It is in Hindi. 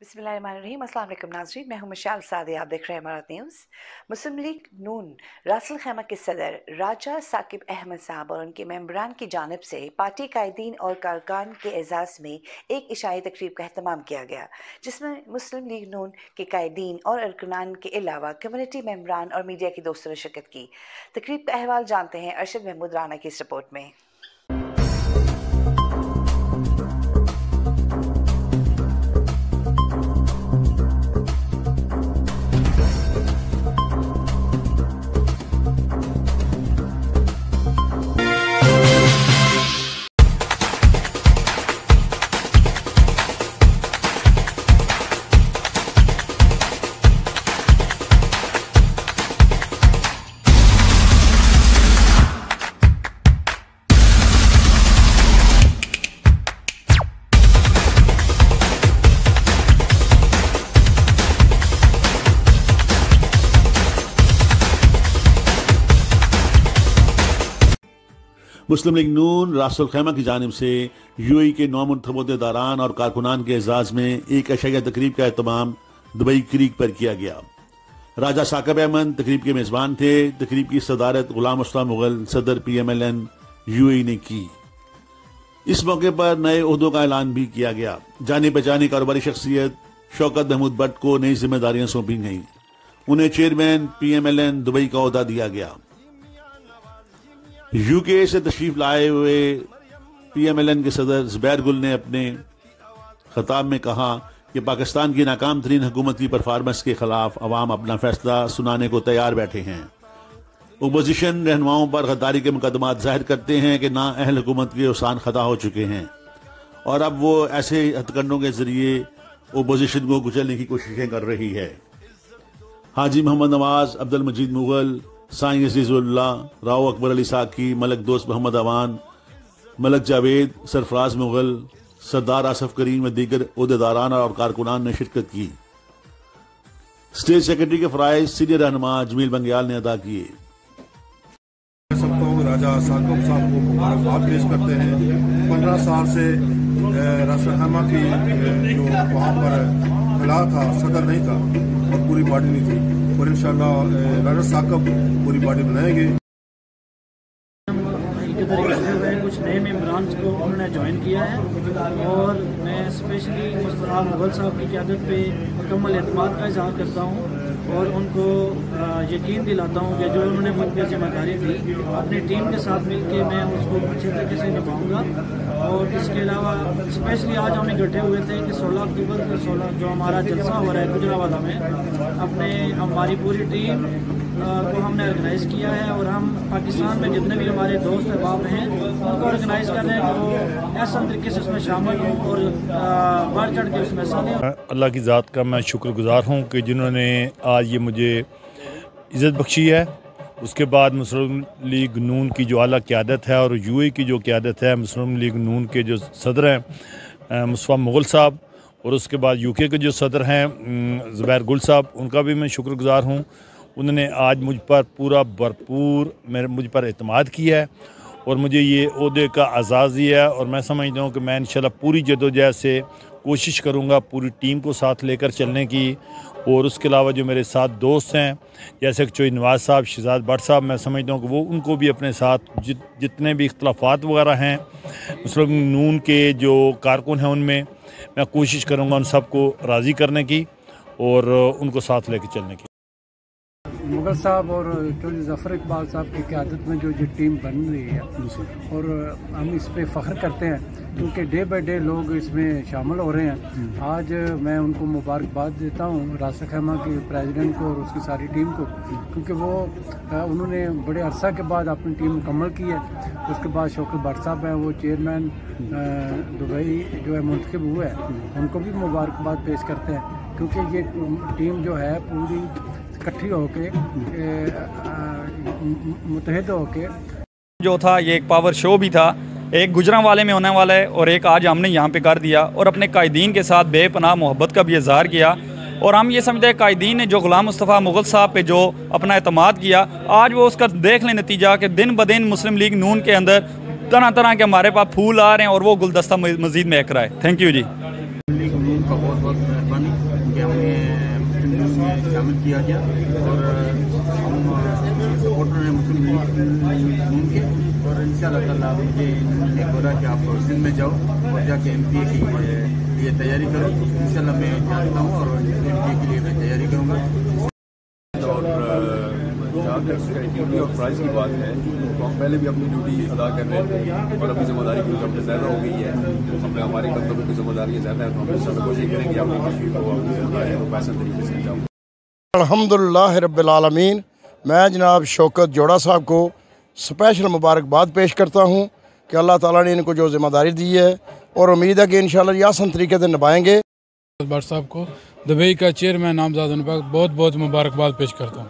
बिस्मिल्लाहिर्रहमानिर्रहीम। अस्सलाम वालेकुम नाज़रीन, मैं हूं मिशाल सादी, आप देख रहे हैं इमारत न्यूज़। मुस्लिम लीग नून रासुल खैमा के सदर राजा साकिब अहमद साहब और उनके मेंबरान की जानिब से पार्टी कायदीन और कारकुनान के एजाज़ में एक इशाई तकरीब का अहतमाम किया गया, जिसमें मुस्लिम लीग नून के कायदीन और अरकान के अलावा कम्युनिटी मेंबरान और मीडिया के दोस्तों ने शिरकत की। तकरीब का अहवाल जानते हैं अरशद महमूद राना की इस रिपोर्ट में। मुस्लिम लीग नून रासुल खैमा की जानिब से यूएई के नौमुंतखब दारान और कारकुनान के एजाज़ में एक अशैया तकरीब का एहतमाम दुबई क्रीक पर किया गया। राजा साकिब अहमद तकरीब के मेज़बान थे। तकरीब की सदारत गुलाम मुस्तफा मुगल सदर PMLN यूएई ने की। इस मौके पर नए ओहदों का ऐलान भी किया गया। जानी पहचानी कारोबारी शख्सियत शौकत महमूद भट्ट को नई जिम्मेदारियां सौंपी गईं। उन्हें चेयरमैन PMLN दुबई का ओहदा दिया गया। यूके से तशरीफ लाए हुए PMLN के सदर ज़ुबैर गुल ने अपने खिताब में कहा कि पाकिस्तान की नाकाम तरीन हुकूमत की परफॉर्मेंस के खिलाफ अवाम अपना फैसला सुनाने को तैयार बैठे हैं। अपोजिशन रहनुमाओं पर गद्दारी के मुकदमात जाहिर करते हैं कि नाअहल हुकूमत के ओसान खता हो चुके हैं और अब वो ऐसे हथकंडों के जरिए अपोजिशन को कुचलने की कोशिशें कर रही है। हाजी मोहम्मद नवाज, अब्दुल मजीद मुगल, साईं अजीजुल्लाह, राव अकबर अली साकी, मलक दोस्त मोहम्मद अवान, मलक जावेद, सरफराज मुगल, सरदार आसफ करीम व दीगर ओहदेदारान और कारकुनान ने शिरकत की। स्टेट सेक्रेटरी के फराइज सीनियर रहनुमा जमील बंग्याल ने अदा किए। सबको राजा साकिब साहब को मुबारकबाद पेश करते हैं। 15 साल से रासुल खैमा की जो वहाँ पर खिला था, सदर नहीं था और पूरी पार्टी नहीं थी, और इंशाल्लाह राजा साकिब पूरी पार्टी बनाएंगे। कुछ नए मेम्बरान को उन्होंने ज्वाइन किया है और मैं स्पेशली मुस्तफा मुगल साहब की क़यादत पे मुकम्मल एतमाद का इज़हार करता हूँ और उनको यकीन दिलाता हूँ कि जो उन्होंने मुझ पर जिम्मेदारी दी अपनी टीम के साथ मिलकर मैं उसको अच्छे तरीके से निभाऊँगा। और इसके अलावा स्पेशली आज हम इकट्ठे हुए थे कि 16 अक्टूबर को 16 जो हमारा जलसा हो रहा है गुजरावाला में, हमारी पूरी टीम को हमने ऑर्गेनाइज़ किया है और हम पाकिस्तान में जितने भी हमारे दोस्त अहबाब हैं उनको ऑर्गेनाइज़ कर रहे हैं तो ऐसा तरीके से उसमें शामिल हों और बढ़ चढ़ के उसमें हिस्सा लें। अल्लाह की ज़ात का मैं शुक्रगुज़ार हूँ कि जिन्होंने आज ये मुझे इज़्ज़त बख्शी है। उसके बाद मुस्लिम लीग नून की जो आला क़यादत है और यूएई की जो क़यादत है, मुस्लिम लीग नून के जो सदर हैं मुस्तफा मुगल साहब और उसके बाद यूके के जो सदर हैं ज़ुबैर गुल साहब, उनका भी मैं शुक्रगुज़ार हूँ। उन्होंने आज मुझ पर पूरा भरपूर मुझ पर एतमाद किया है और मुझे ये ओहदे का एजाज़ दिया है और मैं समझता हूँ कि मैं इंशाल्लाह पूरी जद्दोजहद से कोशिश करूँगा पूरी टीम को साथ लेकर चलने की। और उसके अलावा जो मेरे साथ दोस्त हैं जैसे कि चोई नवाज साहब, शहजाद भट्ट साहब, मैं समझता हूँ कि वो उनको भी अपने साथ जितने भी इख्तलाफात वगैरह हैं मुस्लिम नून के जो कारकुन हैं उनमें मैं कोशिश करूँगा उन सबको राज़ी करने की और उनको साथ लेकर चलने की। मुगल साहब और चौधरी ज़फ़र इकबाल साहब की क़यादत में जो टीम बन रही है और हम इस पे फ़ख्र करते हैं क्योंकि डे बाय डे लोग इसमें शामिल हो रहे हैं। आज मैं उनको मुबारकबाद देता हूँ रासुल खैमा के प्रेसिडेंट को और उसकी सारी टीम को, क्योंकि वो उन्होंने बड़े अरसा के बाद अपनी टीम मुकम्मल की है। उसके बाद शौकत भट्ट साहब हैं, वो चेयरमैन दुबई जो है मुंतखब हुए हैं, उनको भी मुबारकबाद पेश करते हैं क्योंकि ये टीम जो है पूरी इकट्ठी होके मुतहद होके जो था ये एक पावर शो भी था, एक गुजरांवाले में होने वाला है और एक आज हमने यहाँ पे कर दिया और अपने कायदीन के साथ बेपनाह मोहब्बत का भी इजहार किया। और हम ये समझते हैं कायदीन ने जो गुलाम मुस्तफ़ा मुगल साहब पे जो अपना एतमाद किया, आज वो उसका देख लें नतीजा कि दिन ब दिन मुस्लिम लीग नून के अंदर तरह तरह के हमारे पास फूल आ रहे हैं और वो गुलदस्ता मज़ीद महक रहा है। थैंक यू जी। लीग नून का बहुत बहुत मेहरबानी। शामिल किया गया और हम सपोर्टर हैं मुस्लिम लीग नून के और इंशाअल्लाह ताला मुझे इन्होंने बोला कि आप सिंध में जाओ और जाके MPA की लिए तैयारी करो। इंशाअल्लाह मैं जानता हूँ और MPA के लिए मैं तैयारी करूँगा। जहाँ तक ड्यूटी और प्राइस की बात है तो हम पहले भी अपनी ड्यूटी अदा कर रहे थे और अपनी जिम्मेदारी क्योंकि हमने ज़्यादा हो गई है, हमने हमारे कर्तव्यों की जिम्मेदारी ज़्यादा है, तो हम इंशाअल्लाह कोशिश करेंगे अपनी कश्मीर को अपनी जिम्मेदारी को पैसा तरीके से जाऊँ। अल्हम्दुलिल्लाह रब्बिल आलमीन। मैं जनाब शौकत जोड़ा साहब को स्पेशल मुबारकबाद पेश करता हूँ कि अल्लाह ताला ने इनको जो जिम्मेदारी दी है और उम्मीद है कि इंशाअल्लाह ये आसान तरीके से निभाएंगे। भट्ट साहब को दुबई का चेयरमैन नामज़द होने पर बहुत बहुत मुबारकबाद पेश करता हूँ।